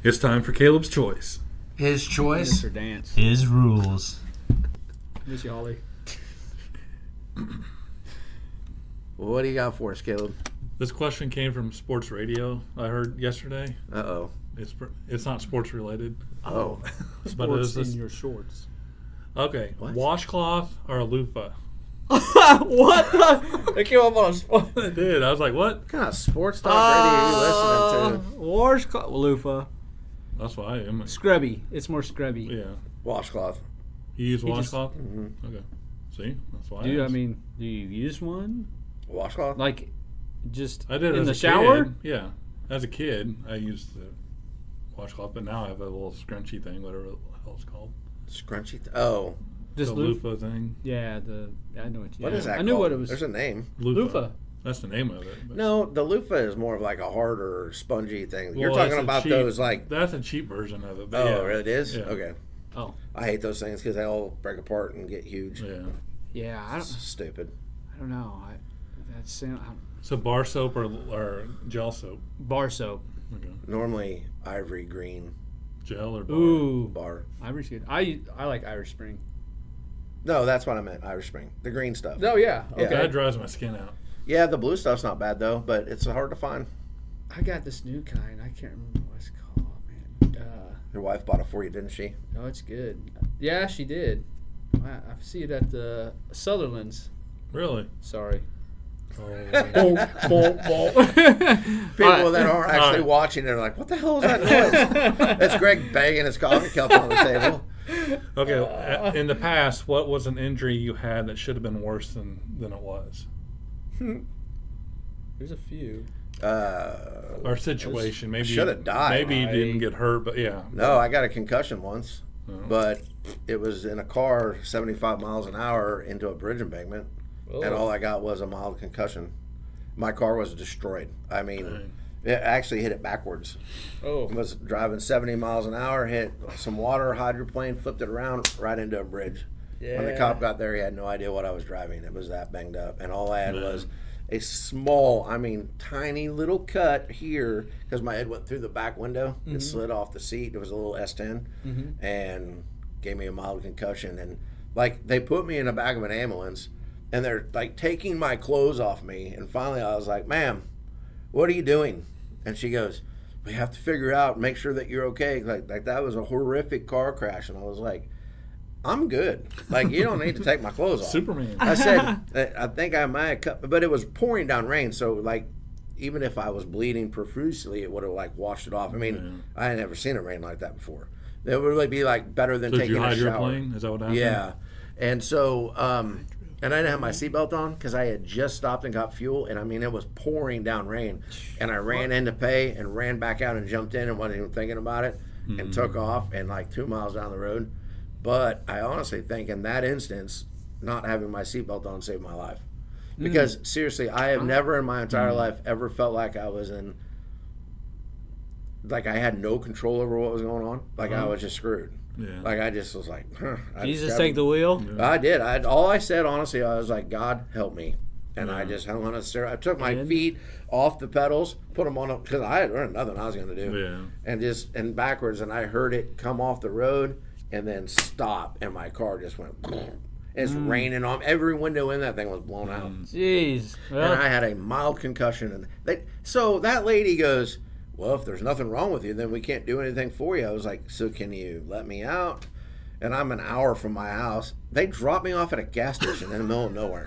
It's time for Caleb's choice. His choice. Mr. Dance. His rules. Miss you, Holly. What do you got for us, Caleb? This question came from sports radio I heard yesterday. Uh-oh. It's not sports related. Oh. But it Sports is in your shorts. Okay. What? Washcloth or a loofah? What the? It came up on a spot. It did. I was like, what? What kind of sports talk radio are you listening to? Washcloth. Loofah. That's why I am. Scrubby. It's more scrubby. Yeah. Washcloth. You use He just- washcloth? Mm-hmm. Okay. See? That's why Do you, I asked. mean, do you use one? Washcloth? Like, just I did in as the a shower? Kid. Yeah. As a kid, I used the washcloth, but now I have a little scrunchy thing, whatever the hell it's called. Scrunchy? Oh. Just The loofah thing. Yeah, I know what you What is that I knew called? what it was. There's a name. Loofah. That's the name of it. But No, the loofah is more of like a harder, spongy thing. You're Well, talking that's a about cheap- those like... That's a cheap version of it. But Oh, yeah. it is? Yeah. Okay. Oh. I hate those things because they all break apart and get huge. Yeah. Yeah, I Stupid. don't know. So bar soap or gel soap? Bar soap. Okay. Normally ivory green Gel or bar? Ooh. bar. Irish good. I like Irish Spring. No, that's what I meant. Irish Spring. The green stuff. Oh, yeah. Yeah. Okay. That dries my skin out. Yeah, the blue stuff's not bad though, but it's hard to find. I got this new kind. I can't remember what it's called, man. Your wife bought it for you, didn't she? No, it's good. Yeah, she did. I see it at the Sutherland's. Really? Sorry. Oh. People that aren't actually watching it are like, what the hell is that noise? That's Greg banging his coffee cup on the table. Okay. In the past, what was an injury you had that should have been worse than it was? There's a few. Or situation. Maybe should have died. Maybe you didn't get hurt, but yeah. No, I got a concussion once, Oh. but it was in a car 75 miles an hour into a bridge embankment, and all I got was a mild concussion. My car was destroyed. I mean, Dang. it actually hit it backwards. Oh. I was driving 70 miles an hour, hit some water, hydroplane, flipped it around right into a bridge. Yeah. When the cop got there, he had no idea what I was driving. It was that banged up. And all I had Man. was a small, tiny little cut here because my head went through the back window. It slid off the seat. It was a little S10 and gave me a mild concussion. And, like, they put me in the back of an ambulance, and they're, like, taking my clothes off me. And finally I was like, ma'am, what are you doing? And she goes, we have to figure out, make sure that you're okay. Like that was a horrific car crash. And I was like, I'm good. Like, you don't need to take my clothes off. Superman. I said, I think I might have cut, but it was pouring down rain. So, like, even if I was bleeding profusely, it would have, like, washed it off. I mean, I had never seen it rain like that before. It would really be, like, better than So did taking you a hide your shower. plane? Is that what happened? Yeah. And so, and I didn't have my seatbelt on because I had just stopped and got fuel. And, I mean, it was pouring down rain. And I ran in to pay and ran back out and jumped in and wasn't even thinking about it and took off and, like, 2 miles down the road. But I honestly think in that instance, not having my seatbelt on saved my life. Because seriously, I have never in my entire life ever felt like I was in, like I had no control over what was going on. Like I was just screwed. Yeah. Like I just was like, I Jesus, just take the wheel. I did. All I said, honestly, I was like, God, help me. And I just hung on a stair. I took my feet off the pedals, put them on, because I had nothing I was going to do. Yeah. And backwards, and I heard it come off the road and then stop, and my car just went. It's raining on. Every window in that thing was blown out. Jeez. And I had a mild concussion. And so that lady goes, well, if there's nothing wrong with you, then we can't do anything for you. I was like, so can you let me out? And I'm an hour from my house. They dropped me off at a gas station in the middle of nowhere.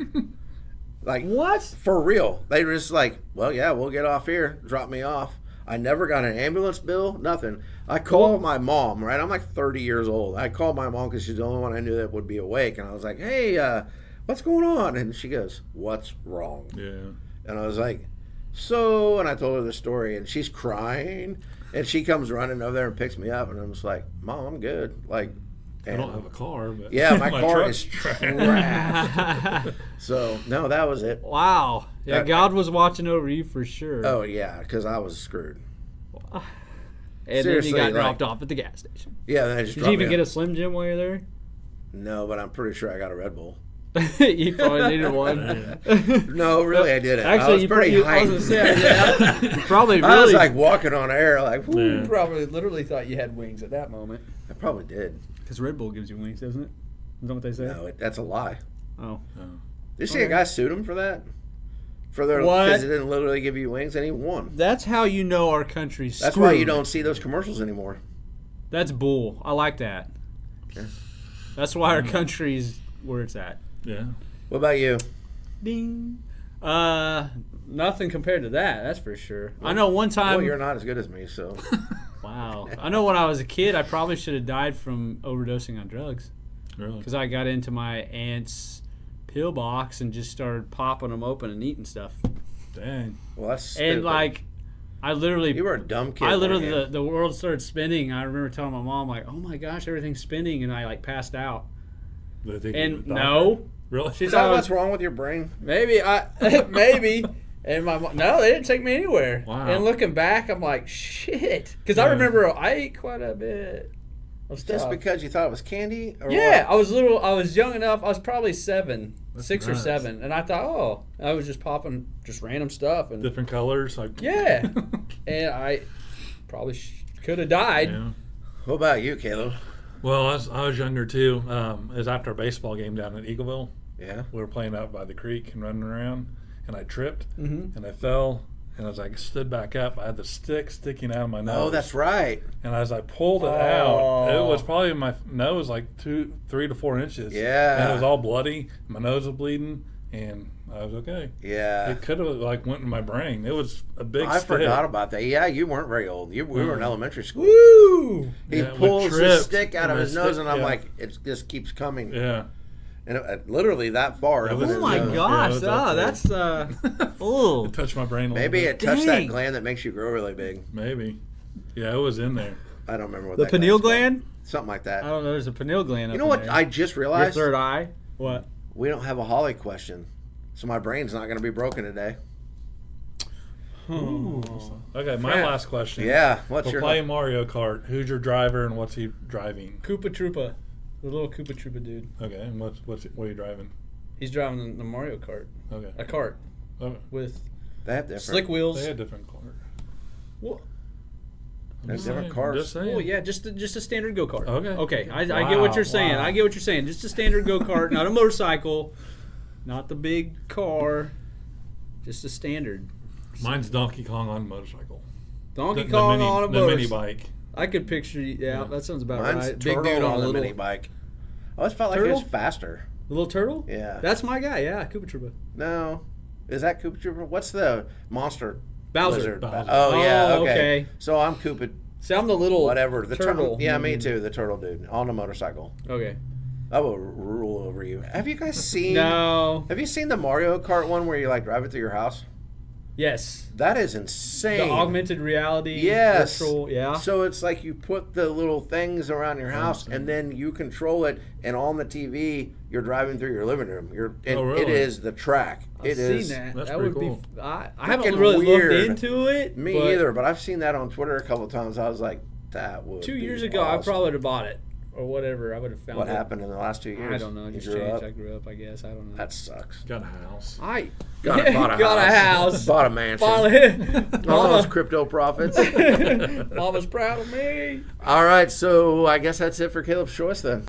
Like, What? For real. They were just like, well, yeah, we'll get off here. Drop me off. I never got an ambulance bill, nothing. I called my mom, right? I'm like 30 years old. I called my mom because she's the only one I knew that would be awake. And I was like, hey, what's going on? And she goes, what's wrong? Yeah. And I was like, so, and I told her the story, and she's crying. And she comes running over there and picks me up. And I'm just like, Mom, I'm good. Like, I don't have a car, but yeah, my car truck's is trash. So, no, that was it. Wow. Yeah, God was watching over you for sure. Oh, yeah, because I was screwed. And seriously, then you got like- dropped off at the gas station. Yeah, then I just Did you even get a Slim Jim while you're there? No, but I'm pretty sure I got a Red Bull. You probably needed one. No, really, I didn't. Actually, I was you pretty I was hyped. gonna say, yeah, you probably really. I was like walking on air, like, whoo. You probably literally thought you had wings at that moment. I probably did. Because Red Bull gives you wings, doesn't it? Is that what they say? No, that's a lie. Oh. Did you see a guy sued him for that? Because it didn't literally give you wings, and he won. That's how you know our country's That's screwed. why you don't see those commercials anymore. That's bull. I like that. Okay. That's why our country's where it's at. Yeah. What about you? Ding. Nothing compared to that. That's for sure. I know one time. Well, you're not as good as me, so. Wow. I know when I was a kid, I probably should have died from overdosing on drugs. Really? Because I got into my aunt's pill box and just started popping them open and eating stuff. Dang. Well, that's stupid. And like, I literally. You were a dumb kid. I literally, the world started spinning. I remember telling my mom, like, oh my gosh, everything's spinning. And I like passed out. And no. Really? Is that what's wrong with your brain? Maybe. Maybe. And my mom, no, they didn't take me anywhere. Wow. And looking back, I'm like, shit. Because I remember I ate quite a bit of stuff. Just because you thought it was candy? Or Yeah, what? I was young enough. I was probably 6 or 7. And I thought, oh, I was just popping just random stuff. And Different colors? Like yeah. And I probably could have died. Yeah. What about you, Caleb? Well, I was younger too. It was after a baseball game down in Eagleville. Yeah. We were playing out by the creek and running around, and I tripped Mm-hmm. and I fell. And as I stood back up, I had the stick sticking out of my nose. Oh, that's right. And as I pulled it out, it was probably in my nose like 3 to 4 inches. Yeah. And it was all bloody. My nose was bleeding, and I was okay. Yeah. It could have like went in my brain. It was a big I stick. forgot about that. Yeah, you weren't very old. We were in elementary school. Woo! He Yeah, we pulls his tripped, stick out of and his the nose, stick- and I'm yeah. like, it just keeps coming. Yeah. And it, literally that far. It It was- was Oh my his nose. gosh! it was up there. That's oh. It touched my brain a little Maybe bit. it touched that Dang. gland that makes you grow really big. Maybe. Yeah, it was in there. I don't remember what The that pineal gland's gland? called. Something like that. I don't know. There's a pineal gland. You up know in what there. I just Your realized? third eye. What? We don't have a Holly question. So my brain's not going to be broken today. Ooh. Okay, my Crap. last question. Yeah. What's For your... playing Mario Kart, who's your driver and what's he driving? Koopa Troopa, the little Koopa Troopa dude. Okay, and what are you driving? He's driving the Mario Kart, Okay. a cart Okay. with They have different... slick wheels. They had different cars. Well, I'm There's just different saying, cars. Just saying. well, yeah, just a standard go kart. Okay. Okay, I get what you're saying. Wow. I get what you're saying. Just a standard go kart, not a motorcycle, not the big car, just a standard. Mine's Donkey Kong on a motorcycle. Donkey The Kong mini, on a the mini motorcycle. bike. I could picture. Yeah, that sounds about Mine's right. Big Turtle dude on a the little mini bike. I always felt like it Turtle? was faster. The little turtle? Yeah. That's my guy, yeah, Koopa Troopa. No. Is that Koopa Troopa? What's the monster? Bowser. Lizard? Bowser. Oh, yeah, Oh, okay. okay. So I'm Koopa, See, I'm the little whatever. The turtle. Yeah, me too, the turtle dude on a motorcycle. Okay. I will rule over you. Have you guys seen... No. Have you seen the Mario Kart one where you like drive it through your house? Yes. That is insane. The augmented reality. Yes. Virtual, yeah. So it's like you put the little things around your house, and then you control it, and on the TV, you're driving through your living room. Oh, really? It is the track. I've seen that. That's That pretty would cool. be. I haven't Freaking really weird. looked into it. Me but either, but I've seen that on Twitter a couple of times. I was like, that would 2 be years ago, I awesome. probably would have bought it or whatever. I would have found What it. happened in the last 2 years? I don't know. It You just grew changed. up? I grew up, I guess. I don't know. That sucks. Got a house. I Bought a house. Bought a mansion. Finally. All those Mama, crypto profits. Mama's proud of me. All right, so I guess that's it for Caleb's Choice then.